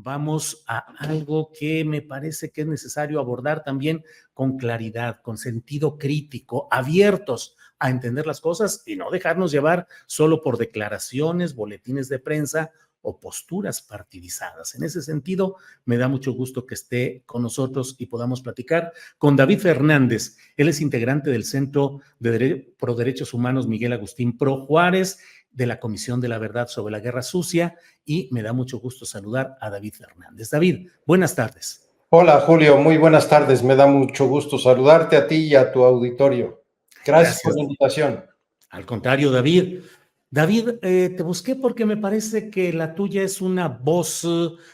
vamos a algo que me parece que es necesario abordar también con claridad, con sentido crítico, abiertos a entender las cosas y no dejarnos llevar solo por declaraciones, boletines de prensa o posturas partidizadas. En ese sentido, me da mucho gusto que esté con nosotros y podamos platicar con David Fernández. Él es integrante del Centro Pro Derechos Humanos Miguel Agustín Pro Juárez, de la Comisión de la Verdad sobre la Guerra Sucia, y me da mucho gusto saludar a David Fernández. David, buenas tardes. Hola, Julio, muy buenas tardes. Me da mucho gusto saludarte a ti y a tu auditorio. Gracias por la invitación. Al contrario, David. David, te busqué porque me parece que la tuya es una voz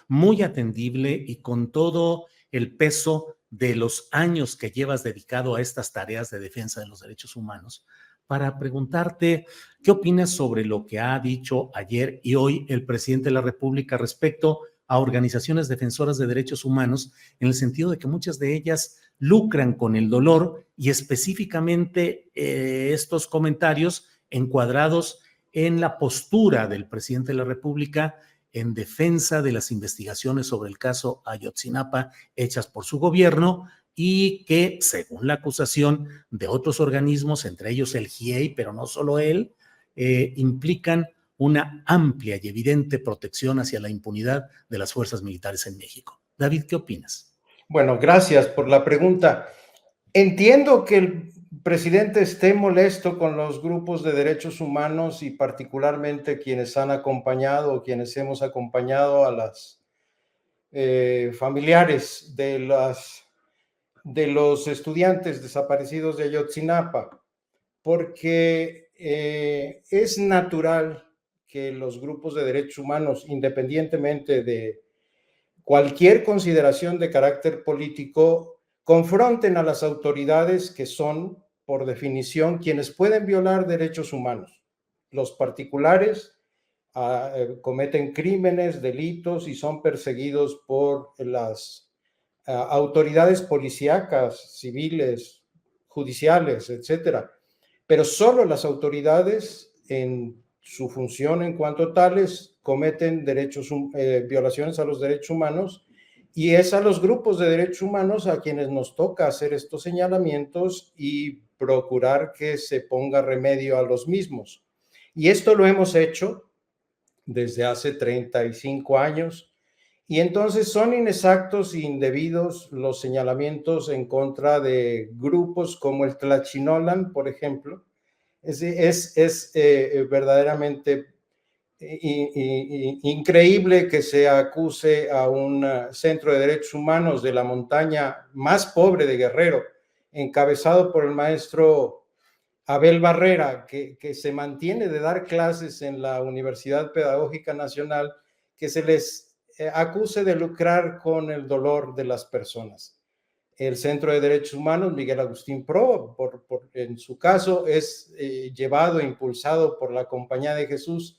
muy atendible y con todo el peso de los años que llevas dedicado a estas tareas de defensa de los derechos humanos, para preguntarte qué opinas sobre lo que ha dicho ayer y hoy el presidente de la República respecto a organizaciones defensoras de derechos humanos, en el sentido de que muchas de ellas lucran con el dolor y específicamente estos comentarios encuadrados en la postura del presidente de la República en defensa de las investigaciones sobre el caso Ayotzinapa hechas por su gobierno y que, según la acusación de otros organismos, entre ellos el GIEI, pero no solo él, implican una amplia y evidente protección hacia la impunidad de las fuerzas militares en México. David, ¿qué opinas? Bueno, gracias por la pregunta. Entiendo que el presidente esté molesto con los grupos de derechos humanos y particularmente quienes han acompañado o quienes hemos acompañado a las familiares de los estudiantes desaparecidos de Ayotzinapa, porque es natural que los grupos de derechos humanos, independientemente de cualquier consideración de carácter político, confronten a las autoridades que son, por definición, quienes pueden violar derechos humanos. Los particulares cometen crímenes, delitos y son perseguidos por las autoridades policíacas, civiles, judiciales, etcétera. Pero solo las autoridades, en su función en cuanto tales, cometen violaciones a los derechos humanos, y es a los grupos de derechos humanos a quienes nos toca hacer estos señalamientos y procurar que se ponga remedio a los mismos. Y esto lo hemos hecho desde hace 35 años, y entonces son inexactos e indebidos los señalamientos en contra de grupos como el Tlachinolan, por ejemplo. Es verdaderamente increíble que se acuse a un centro de derechos humanos de la montaña más pobre de Guerrero, encabezado por el maestro Abel Barrera, que se mantiene de dar clases en la Universidad Pedagógica Nacional, que se les acuse de lucrar con el dolor de las personas. El Centro de Derechos Humanos, Miguel Agustín Pro, en su caso, es llevado e impulsado por la Compañía de Jesús,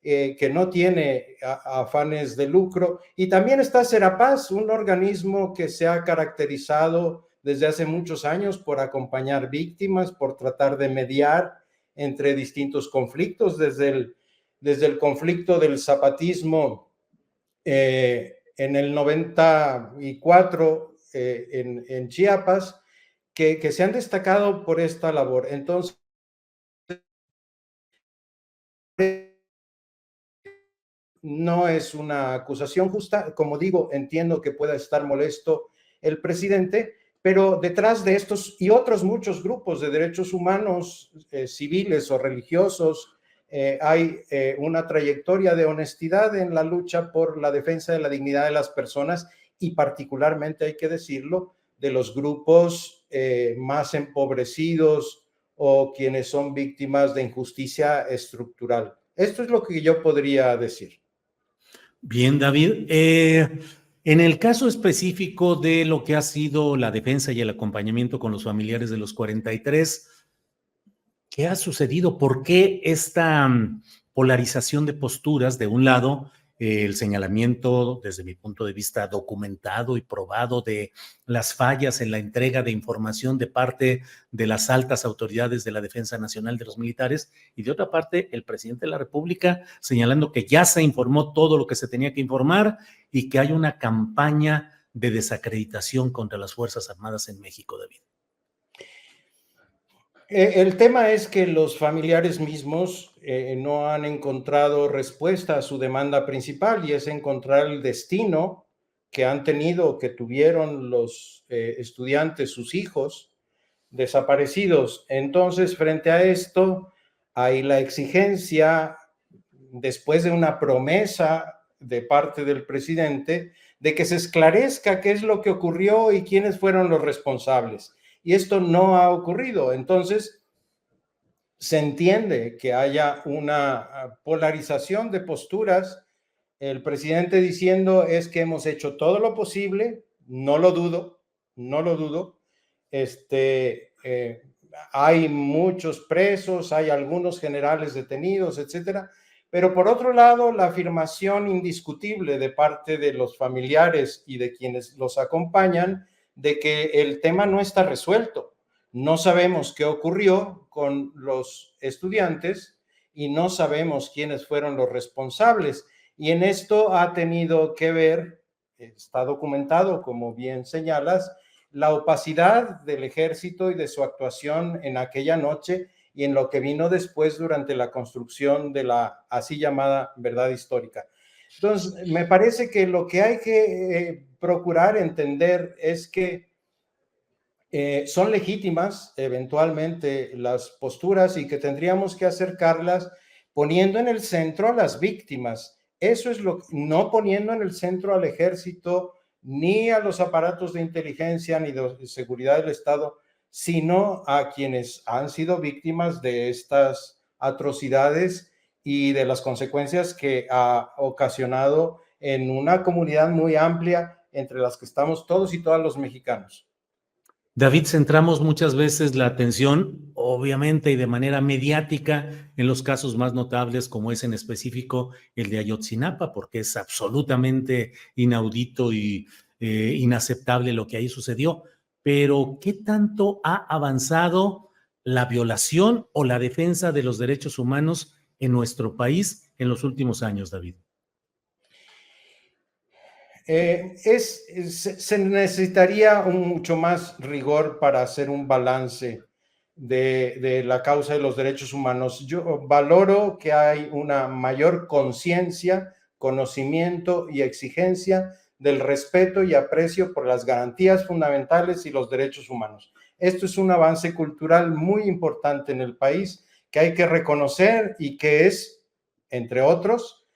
que no tiene afanes de lucro. Y también está Serapaz, un organismo que se ha caracterizado desde hace muchos años por acompañar víctimas, por tratar de mediar entre distintos conflictos, desde el conflicto del zapatismo en el 94 en Chiapas, que se han destacado por esta labor. Entonces, no es una acusación justa. Como digo, entiendo que pueda estar molesto el presidente, pero detrás de estos y otros muchos grupos de derechos humanos, civiles o religiosos, hay una trayectoria de honestidad en la lucha por la defensa de la dignidad de las personas, y particularmente, hay que decirlo, de los grupos más empobrecidos o quienes son víctimas de injusticia estructural. Esto es lo que yo podría decir. Bien, David. En el caso específico de lo que ha sido la defensa y el acompañamiento con los familiares de los 43, ¿qué ha sucedido? ¿Por qué esta polarización de posturas? De un lado, el señalamiento, desde mi punto de vista, documentado y probado de las fallas en la entrega de información de parte de las altas autoridades de la Defensa Nacional de los militares, y de otra parte, el presidente de la República señalando que ya se informó todo lo que se tenía que informar y que hay una campaña de desacreditación contra las Fuerzas Armadas en México, David. El tema es que los familiares mismos no han encontrado respuesta a su demanda principal, y es encontrar el destino que han tenido, que tuvieron los estudiantes, sus hijos desaparecidos. Entonces, frente a esto, hay la exigencia, después de una promesa de parte del presidente, de que se esclarezca qué es lo que ocurrió y quiénes fueron los responsables. Y esto no ha ocurrido. Entonces, se entiende que haya una polarización de posturas. El presidente diciendo es que hemos hecho todo lo posible, no lo dudo, no lo dudo. Hay muchos presos, hay algunos generales detenidos, etcétera. Pero por otro lado, la afirmación indiscutible de parte de los familiares y de quienes los acompañan de que el tema no está resuelto. No sabemos qué ocurrió con los estudiantes y no sabemos quiénes fueron los responsables. Y en esto ha tenido que ver, está documentado, como bien señalas, la opacidad del ejército y de su actuación en aquella noche y en lo que vino después durante la construcción de la así llamada verdad histórica. Entonces, me parece que lo que hay que procurar entender es que son legítimas eventualmente las posturas y que tendríamos que acercarlas poniendo en el centro a las víctimas. Eso es lo, no poniendo en el centro al ejército, ni a los aparatos de inteligencia, ni de seguridad del Estado, sino a quienes han sido víctimas de estas atrocidades y de las consecuencias que ha ocasionado en una comunidad muy amplia, entre las que estamos todos y todas los mexicanos. David, centramos muchas veces la atención, obviamente y de manera mediática, en los casos más notables, como es en específico el de Ayotzinapa, porque es absolutamente inaudito y inaceptable lo que ahí sucedió. Pero, ¿qué tanto ha avanzado la violación o la defensa de los derechos humanos en nuestro país en los últimos años, David? Se necesitaría mucho más rigor para hacer un balance de la causa de los derechos humanos. Yo valoro que hay una mayor conciencia, conocimiento y exigencia del respeto y aprecio por las garantías fundamentales y los derechos humanos. Esto es un avance cultural muy importante en el país que hay que reconocer y que es, entre otros,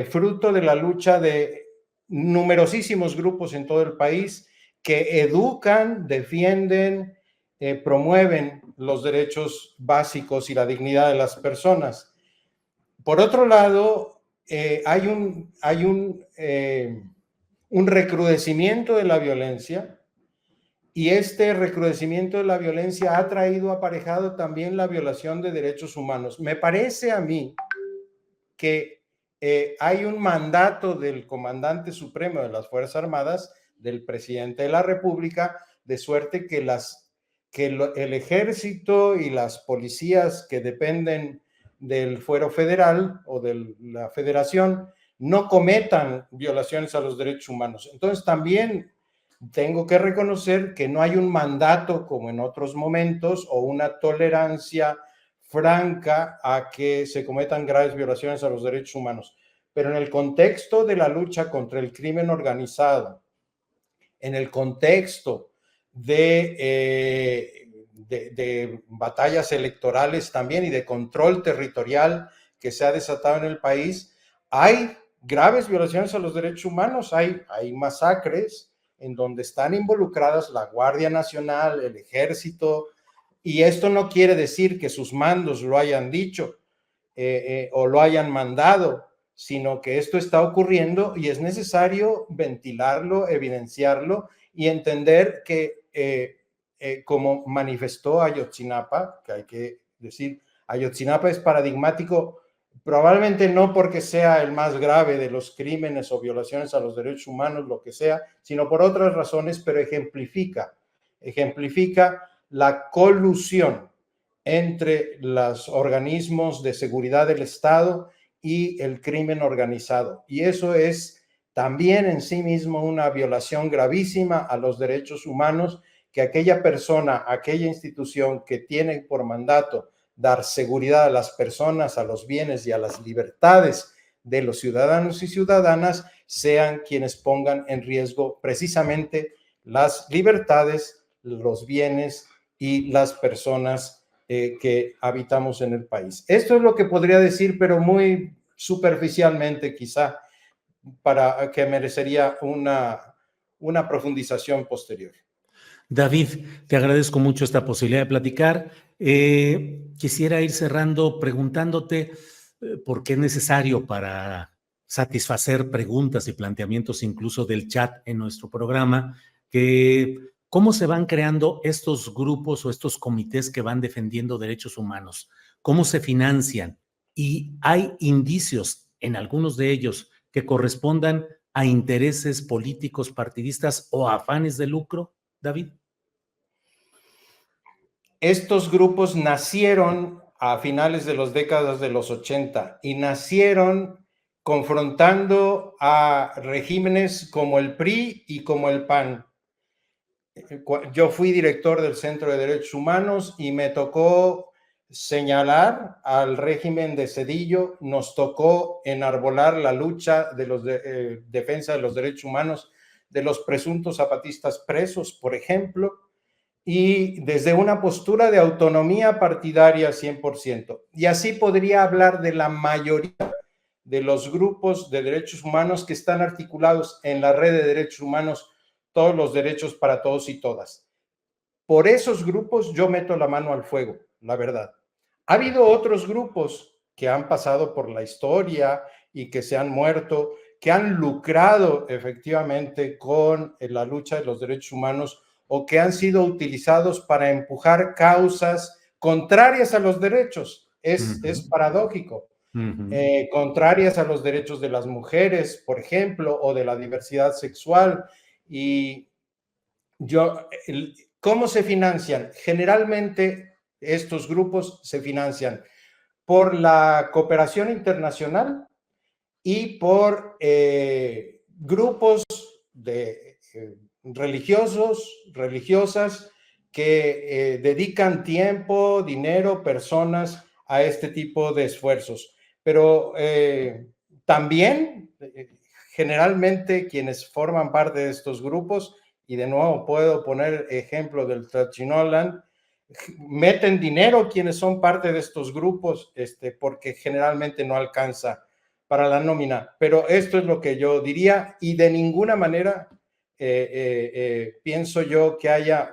fruto de la lucha de numerosísimos grupos en todo el país que educan, defienden, promueven los derechos básicos y la dignidad de las personas. Por otro lado, hay un recrudecimiento de la violencia, y este recrudecimiento de la violencia ha traído aparejado también la violación de derechos humanos. Me parece a mí que hay un mandato del comandante supremo de las Fuerzas Armadas, del presidente de la República, de suerte que el ejército y las policías que dependen del fuero federal o de la federación no cometan violaciones a los derechos humanos. Entonces también tengo que reconocer que no hay un mandato como en otros momentos o una tolerancia franca a que se cometan graves violaciones a los derechos humanos. Pero en el contexto de la lucha contra el crimen organizado, en el contexto de batallas electorales también y de control territorial que se ha desatado en el país, hay graves violaciones a los derechos humanos, hay masacres en donde están involucradas la Guardia Nacional, el Ejército, y esto no quiere decir que sus mandos lo hayan dicho o lo hayan mandado, sino que esto está ocurriendo y es necesario ventilarlo, evidenciarlo y entender que, como manifestó Ayotzinapa, que hay que decir, Ayotzinapa es paradigmático Probablemente no porque sea el más grave de los crímenes o violaciones a los derechos humanos, lo que sea, sino por otras razones, pero ejemplifica la colusión entre los organismos de seguridad del Estado y el crimen organizado. Y eso es también en sí mismo una violación gravísima a los derechos humanos, que aquella persona, aquella institución que tiene por mandato dar seguridad a las personas, a los bienes y a las libertades de los ciudadanos y ciudadanas, sean quienes pongan en riesgo precisamente las libertades, los bienes y las personas que habitamos en el país. Esto es lo que podría decir, pero muy superficialmente quizá, para que merecería una profundización posterior. David, te agradezco mucho esta posibilidad de platicar. Quisiera ir cerrando preguntándote por qué es necesario para satisfacer preguntas y planteamientos incluso del chat en nuestro programa, que cómo se van creando estos grupos o estos comités que van defendiendo derechos humanos, cómo se financian y hay indicios en algunos de ellos que correspondan a intereses políticos partidistas o a afanes de lucro, David. Estos grupos nacieron a finales de las décadas de los 80 y nacieron confrontando a regímenes como el PRI y como el PAN. Yo fui director del Centro de Derechos Humanos y me tocó señalar al régimen de Zedillo, nos tocó enarbolar la lucha de los defensa de los derechos humanos de los presuntos zapatistas presos, por ejemplo, y desde una postura de autonomía partidaria 100%. Y así podría hablar de la mayoría de los grupos de derechos humanos que están articulados en la red de derechos humanos, todos los derechos para todos y todas. Por esos grupos yo meto la mano al fuego, la verdad. Ha habido otros grupos que han pasado por la historia y que se han muerto, que han lucrado efectivamente con la lucha de los derechos humanos o que han sido utilizados para empujar causas contrarias a los derechos. Es paradójico. Contrarias a los derechos de las mujeres, por ejemplo, o de la diversidad sexual. Y ¿cómo se financian? Generalmente estos grupos se financian por la cooperación internacional y por grupos de religiosos, religiosas que dedican tiempo, dinero, personas a este tipo de esfuerzos. Pero también, generalmente, quienes forman parte de estos grupos, y de nuevo puedo poner ejemplo del Tlachinolan, meten dinero quienes son parte de estos grupos, porque generalmente no alcanza para la nómina. Pero esto es lo que yo diría, y de ninguna manera pienso yo que haya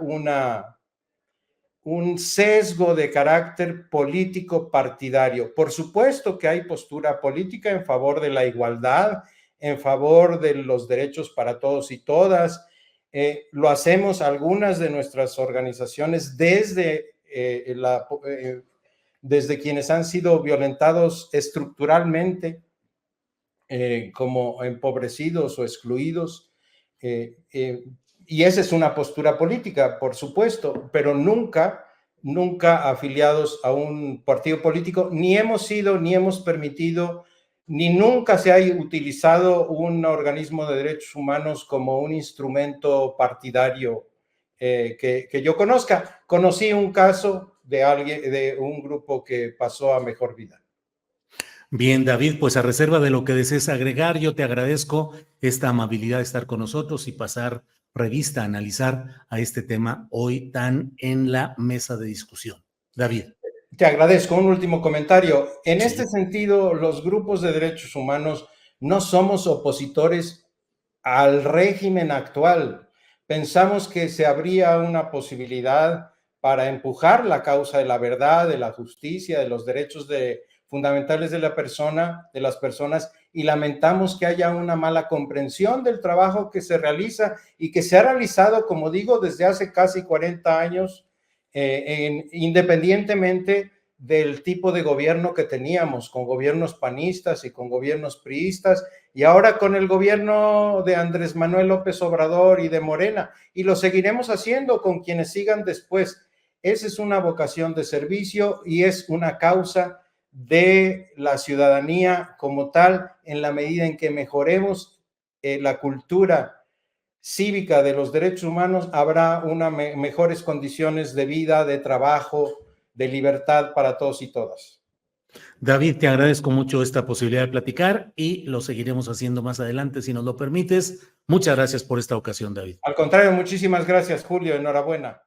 un sesgo de carácter político partidario. Por supuesto que hay postura política en favor de la igualdad, en favor de los derechos para todos y todas. Lo hacemos algunas de nuestras organizaciones desde quienes han sido violentados estructuralmente, como empobrecidos o excluidos. Y esa es una postura política, por supuesto, pero nunca afiliados a un partido político, ni hemos sido, ni hemos permitido, ni nunca se ha utilizado un organismo de derechos humanos como un instrumento partidario que yo conozca. Conocí un caso de un grupo que pasó a mejor vida. Bien, David, pues a reserva de lo que desees agregar, yo te agradezco esta amabilidad de estar con nosotros y pasar revista, analizar a este tema hoy tan en la mesa de discusión. David. Te agradezco. Un último comentario. En este sentido, los grupos de derechos humanos no somos opositores al régimen actual. Pensamos que se abría una posibilidad para empujar la causa de la verdad, de la justicia, de los derechos fundamentales de las personas, y lamentamos que haya una mala comprensión del trabajo que se realiza y que se ha realizado, como digo, desde hace casi 40 años, independientemente del tipo de gobierno que teníamos, con gobiernos panistas y con gobiernos priistas, y ahora con el gobierno de Andrés Manuel López Obrador y de Morena, y lo seguiremos haciendo con quienes sigan después. Esa es una vocación de servicio y es una causa de la ciudadanía como tal, en la medida en que mejoremos la cultura cívica de los derechos humanos, habrá mejores condiciones de vida, de trabajo, de libertad para todos y todas. David, te agradezco mucho esta posibilidad de platicar y lo seguiremos haciendo más adelante si nos lo permites. Muchas gracias por esta ocasión, David. Al contrario, muchísimas gracias, Julio. Enhorabuena.